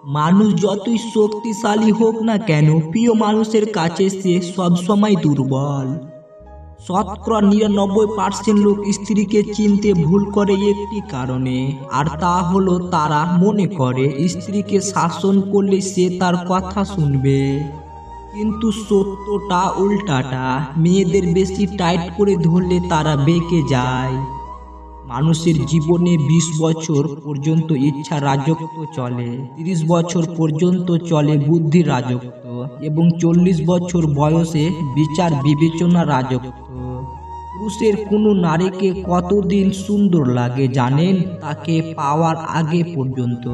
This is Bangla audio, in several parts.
মানুষ যতই শক্তিশালী হোক না কেন, প্রিয় মানুষের কাছে সে সবসময় দুর্বল। শতকরা 99% লোক স্ত্রীকে চিনতে ভুল করে একটি কারণে, আর তা হলো তারা মনে করে স্ত্রীকে শাসন করলে সে তার কথা শুনবে। কিন্তু সত্যটা উল্টাটা, মেয়েদের বেশি টাইট করে ধরলে তারা বেঁকে যায়। মানুষের জীবনে 20 বছর পর্যন্ত ইচ্ছা রাজত্ব চলে, 30 বছর পর্যন্ত চলে বুদ্ধির রাজত্ব, এবং 40 বছর বয়সে বিচার বিবেচনা রাজত্ব। পুরুষের কোনো নারীকে কতদিন সুন্দর লাগে জানেন? তাকে পাওয়ার আগে পর্যন্ত।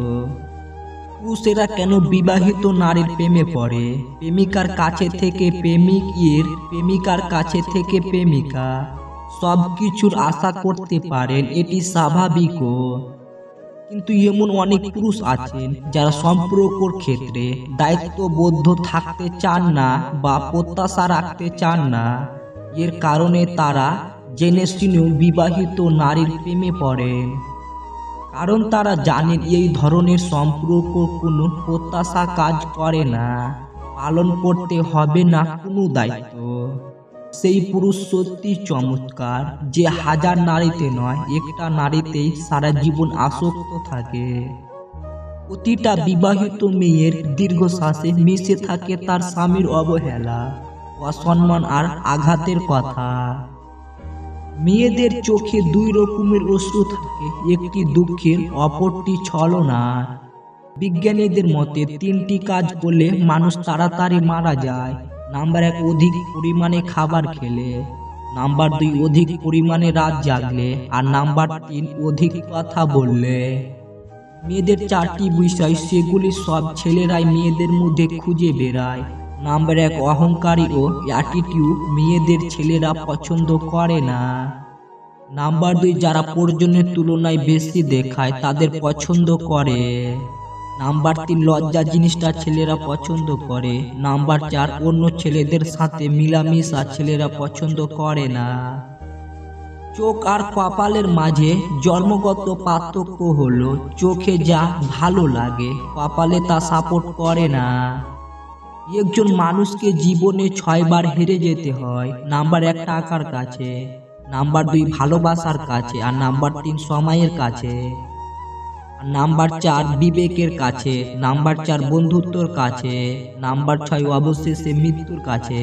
পুরুষেরা কেন বিবাহিত নারীর প্রেমে পড়ে? প্রেমিকার কাছে থেকে প্রেমিক, প্রেমিকার কাছে থেকে প্রেমিকা। সব কিছুর আশা করতে পারেন, এটি স্বাভাবিকও। কিন্তু এমন অনেক পুরুষ আছেন যারা সম্পর্কর ক্ষেত্রে দায়িত্ববদ্ধ থাকতে চান না বা প্রত্যাশা রাখতে চান না। এর কারণে তারা জেনে শুনেও বিবাহিত নারীর প্রেমে পড়েন, কারণ তারা জানেন এই ধরনের সম্পর্ক কোনো প্রত্যাশা কাজ করে না, পালন করতে হবে না কোনো দায়িত্ব। সেই পুরুষ সত্যি চমৎকার, যে হাজার নারীতে নয়, একটা নারীতেই সারা জীবন আসক্ত থাকে। প্রতিটা বিবাহিত মেয়ের দীর্ঘশ্বাসে মিশে থাকে তার স্বামীর অবহেলা, অসম্মান আর আঘাতের কথা। মেয়েদের চোখে দুই রকমের অশ্রু থাকে, একটি দুঃখের, অপরটি ছলনার। বিজ্ঞানীদের মতে 3টি কাজ করলে মানুষ তাড়াতাড়ি মারা যায়। নাম্বার 1, অধিক পরিমাণে খাবার খেলে। নাম্বার 2, অধিক পরিমাণে রাত জাগলে। আর নাম্বার 3, অধিক কথা বললে। মেয়েদের 4টি বিষয়, সেগুলি সব ছেলেরাই মেয়েদের মধ্যে খুঁজে বেড়ায়। নাম্বার 1, অহংকারী ও অ্যাটিটিউড মেয়েদের ছেলেরা পছন্দ করে না। নাম্বার 2, যারা প্রয়োজনের তুলনায় বেশি দেখায় তাদের পছন্দ করে। নাম্বার 3, লজ্জা জিনিসটা ছেলেরা পছন্দ করে। নাম্বার 4, অন্য ছেলেদের সাথে মিলামিশা ছেলেরা পছন্দ করে না। চোখ আর কপালের মাঝে জন্মগত পার্থক্য হলো, চোখে যা ভালো লাগে কপালে তা সাপোর্ট করে না। একজন মানুষকে জীবনে 6 বার হেরে যেতে হয়। নাম্বার 1, টাকার কাছে। নাম্বার 2, ভালোবাসার কাছে। আর নাম্বার 3, সময়ের কাছে। নাম্বার 4, বিবেকের কাছে। নাম্বার 4, বন্ধুত্বর কাছে। নাম্বার 6, অবশেষে মৃত্যুর কাছে।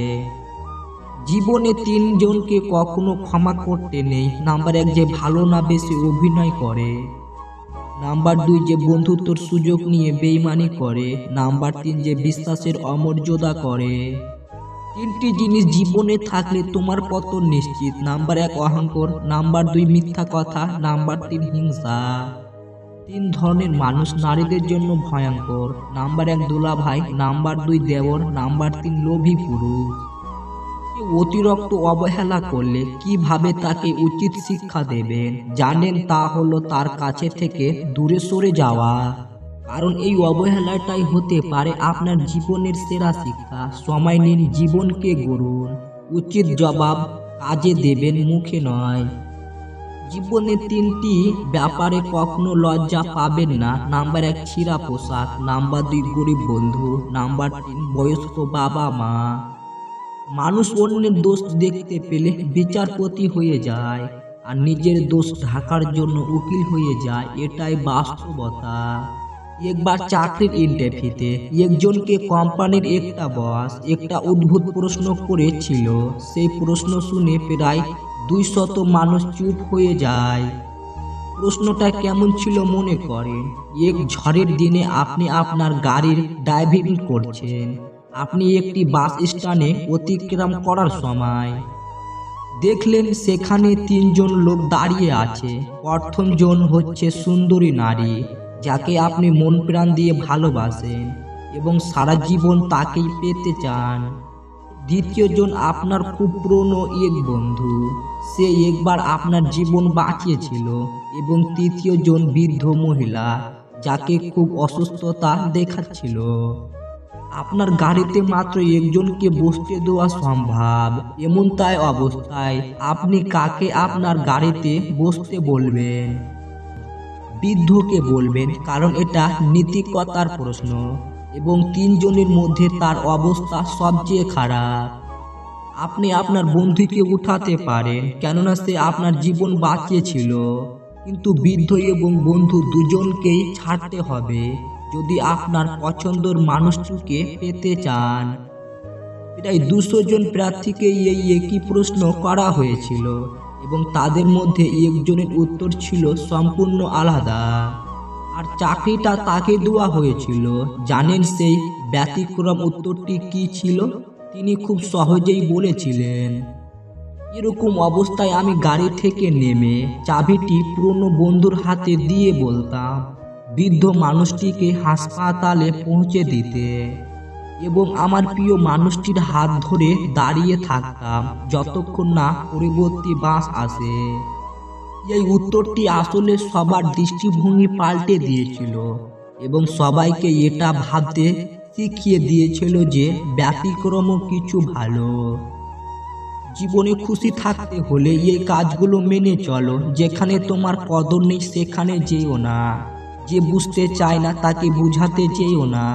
জীবনে 3 জনকে কখনো ক্ষমা করতে নেই। নাম্বার 1, যে ভালো না বেশি অভিনয় করে। নাম্বার 2, যে বন্ধুত্বর সুযোগ নিয়ে বেইমানি করে। নাম্বার 3, যে বিশ্বাসের অমর্যাদা করে। 3টি জিনিস জীবনে থাকলে তোমার পতন নিশ্চিত। নাম্বার 1, অহংকার। নাম্বার 2, মিথ্যা কথা। নাম্বার 3, হিংসা। 3 ধরনের মানুষ নারীদের জন্য ভয়ঙ্কর। নাম্বার 1, দুলাভাই। নাম্বার 2, দেওর। নাম্বার 3, লোভী পুরুষ। অতিরিক্ত অবহেলা করলে কিভাবে তাকে উচিত শিক্ষা দেবেন জানেন? তা হলো তার কাছে থেকে দূরে সরে যাওয়া। কারণ এই অবহেলাটাই হতে পারে আপনার জীবনের সেরা শিক্ষা। সময় নিন, জীবনকে গড়ুন। উচিত জবাব কাজে দেবেন, মুখে নয়। জীবনে 3টি ব্যাপারে কখনো লজ্জা পাবেন না। নাম্বার 1, ছিঁড়া পোশাক। নাম্বার 2, গরিব বন্ধু। নাম্বার 3, বয়স্ক বাবা মা। মানুষ অন্যের দোষ দেখতে পেলে বিচারপতি হয়ে যায়, আর নিজের দোষ ঢাকার জন্য উকিল হয়ে যায়। এটাই বাস্তবতা। একবার চাকরির ইন্টারভিউতে একজনকে কোম্পানির একটা বস একটা অদ্ভুত প্রশ্ন করেছিল। সেই প্রশ্ন শুনে প্রায় 200 মানুষ চুপ হয়ে যায়। প্রশ্নটা কেমন ছিল মনে করেন? এক ঝড়ের দিনে আপনি আপনার গাড়ির ড্রাইভিং করছেন। আপনি একটি বাস স্ট্যান্ডে অতিক্রম করার সময় দেখলেন সেখানে 3 জন লোক দাঁড়িয়ে আছে। প্রথম জন হচ্ছে সুন্দরী নারী, যাকে আপনি মন প্রাণ দিয়ে ভালোবাসেন এবং সারা জীবন তাকেই পেতে চান। দ্বিতীয় জন আপনার খুব পুরনো এক বন্ধু, সে একবার আপনার জীবন বাঁচিয়েছিল। এবং তৃতীয় জন বৃদ্ধ মহিলা, যাকে খুব অসুস্থতা দেখাচ্ছিল। আপনার গাড়িতে মাত্র একজনকে বসতে দেওয়া সম্ভব। তাই অবস্থায় আপনি কাকে আপনার গাড়িতে বসতে বলবেন? বৃদ্ধকে বলবেন, কারণ এটা নীতিকতার প্রশ্ন এবং তিনজনের মধ্যে তার অবস্থা সবচেয়ে খারাপ। আপনি আপনার বন্ধুকে উঠাতে পারেন, কেননা সে আপনার জীবন বাঁচিয়েছিল, কিন্তু বৃদ্ধ এবং বন্ধু দুজনকেই ছাড়তে হবে যদি আপনার পছন্দের মানুষটিকে পেতে চান। প্রায় 200 জন প্রার্থীকে এই একই প্রশ্ন করা হয়েছিল এবং তাদের মধ্যে একজনের উত্তর ছিল সম্পূর্ণ আলাদা। আর চাকরিটা তাকে দেওয়া হয়েছিল। জানেন সেই ব্যতিক্রম উত্তরটি কি ছিল? তিনি খুব সহজেই বলেছিলেন, এরকম অবস্থায় আমি গাড়ি থেকে নেমে চাবিটি পুরনো বন্ধুর হাতে দিয়ে বলতাম বৃদ্ধ মানুষটিকে হাসপাতালে পৌঁছে দিতে, এবং আমার প্রিয় মানুষটির হাত ধরে দাঁড়িয়ে থাকতাম যতক্ষণ না পরবর্তী বাস আসে। এই উত্তরটি আসলে সবার দৃষ্টিভঙ্গি পাল্টে দিয়েছিল এবং সবাইকে এটা ভাবতে শিখিয়ে দিয়েছিল যে ব্যতিক্রমও কিছু ভালো। জীবনে খুশি থাকতে হলে এই কাজগুলো মেনে চলো। যেখানে তোমার কদর নেই সেখানে যেও না। যে বুঝতে চায় না তাকে বুঝাতে যেও না।